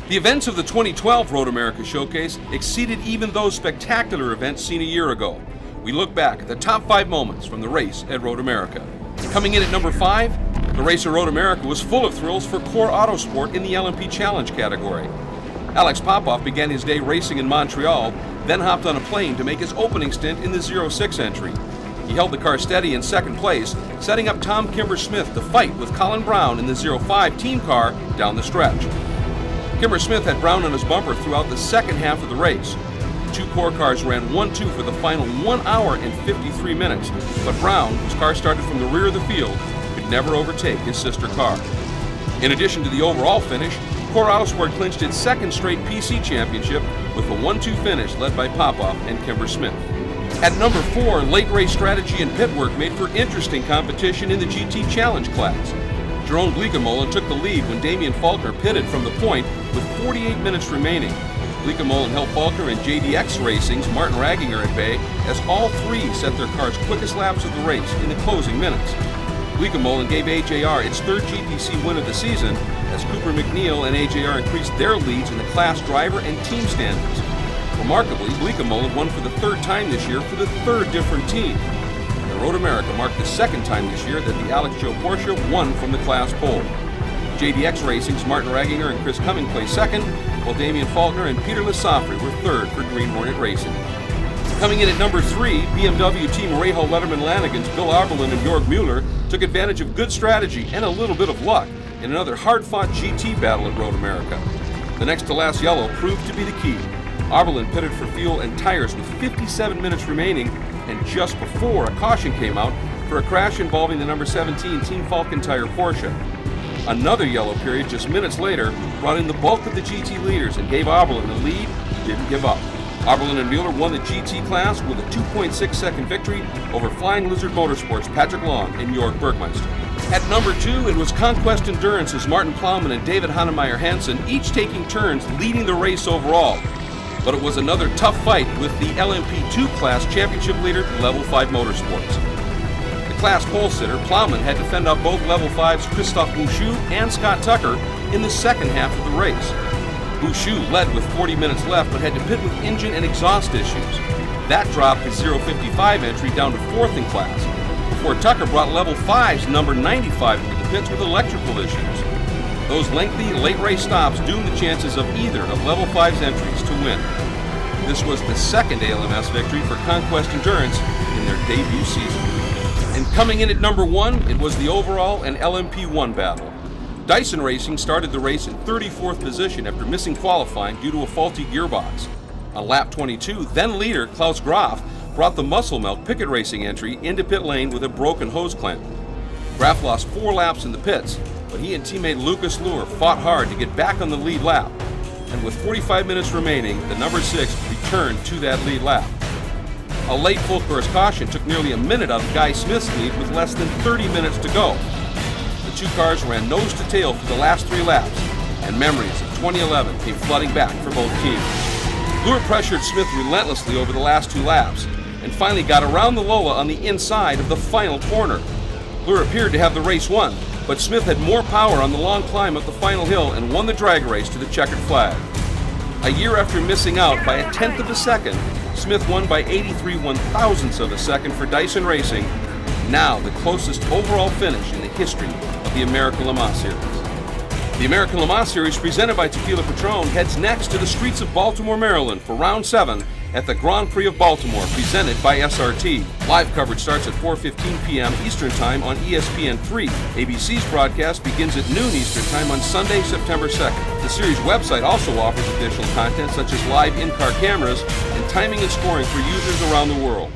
The events of the 2012 Road America Showcase exceeded even those spectacular events seen a year ago. We look back at the top 5 moments from the race at Road America. Coming in at number 5, the race at Road America was full of thrills for core autosport in the LMP Challenge category. Alex Popoff began his day racing in Montreal, then hopped on a plane to make his opening stint in the 06 entry. He held the car steady in second place, setting up Tom Kimber-Smith to fight with Colin Brown in the 05 team car down the stretch. Kimber-Smith had Brown on his bumper throughout the second half of the race. The 2 core cars ran 1-2 for the final 1 hour and 53 minutes, but Brown, whose car started from the rear of the field, could never overtake his sister car. In addition to the overall finish, Core Autosport clinched its second straight PC championship with a 1-2 finish led by Popoff and Kimber-Smith. At number 4, late race strategy and pit work made for interesting competition in the GT Challenge class. Jerome Bleekemolen took the lead when Damian Faulkner pitted from the point with 48 minutes remaining. Bleekemolen held Faulkner and JDX Racing's Martin Raginger at bay as all 3 set their cars' quickest laps of the race in the closing minutes. Bleekemolen gave AJR its 3rd GPC win of the season as Cooper McNeil and AJR increased their leads in the class driver and team standings. Remarkably, Bleekemolen won for the 3rd time this year for the 3rd different team. The Road America marked the 2nd time this year that the Alex Joe Porsche won from the class pole. JDX Racing's Martin Raginger and Chris Cumming placed 2nd, while Damian Faulkner and Peter Lasafre were 3rd for Green Hornet Racing. Coming in at number 3, BMW team Rahal Letterman Lanigan's Bill Arberlin and Jörg Mueller took advantage of good strategy and a little bit of luck in another hard-fought GT battle at Road America. The next to last yellow proved to be the key. Arberlin pitted for fuel and tires with 57 minutes remaining, and just before a caution came out for a crash involving the number 17 Team Falcon Tire Porsche. Another yellow period just minutes later brought in the bulk of the GT leaders and gave Arberlin the lead. He didn't give up. Arberlin and Mueller won the GT class with a 2.6-second victory over Flying Lizard Motorsports' Patrick Long and Jörg Bergmeister. At number 2, it was Conquest Endurance's Martin Plowman and David Hannemeyer Hansen, each taking turns leading the race overall. But it was another tough fight with the LMP2 class championship leader, Level 5 Motorsports. The class pole sitter, Plowman, had to fend off both Level 5's Christophe Bouchou and Scott Tucker in the second half of the race. Bouchou led with 40 minutes left, but had to pit with engine and exhaust issues. That dropped his 055 entry down to 4th in class, before Tucker brought Level 5's number 95 into the pits with electrical issues. Those lengthy late race stops doomed the chances of either of Level 5's entries to win. This was the 2nd ALMS victory for Conquest Endurance in their debut season. And coming in at number 1, it was the overall and LMP1 battle. Dyson Racing started the race in 34th position after missing qualifying due to a faulty gearbox. On lap 22, then leader Klaus Graf brought the Muscle Milk Picket Racing entry into pit lane with a broken hose clamp. Graf lost 4 laps in the pits, but he and teammate Lucas Luhr fought hard to get back on the lead lap. And with 45 minutes remaining, the number 6 returned to that lead lap. A late full course caution took nearly a minute out of Guy Smith's lead with less than 30 minutes to go. The 2 cars ran nose to tail for the last 3 laps, and memories of 2011 came flooding back for both teams. Luhr pressured Smith relentlessly over the last 2 laps, and finally got around the Lola on the inside of the final corner. Luhr appeared to have the race won, but Smith had more power on the long climb up the final hill and won the drag race to the checkered flag. A year after missing out by 1/10 of a second, Smith won by 83 1/1000ths of a second for Dyson Racing, now the closest overall finish in the history of the American Le Mans Series. The American Le Mans Series, presented by Tequila Patron, heads next to the streets of Baltimore, Maryland for Round 7 at the Grand Prix of Baltimore, presented by SRT. Live coverage starts at 4:15 p.m. Eastern Time on ESPN 3. ABC's broadcast begins at noon Eastern Time on Sunday, September 2nd. The series website also offers additional content such as live in-car cameras and timing and scoring for users around the world.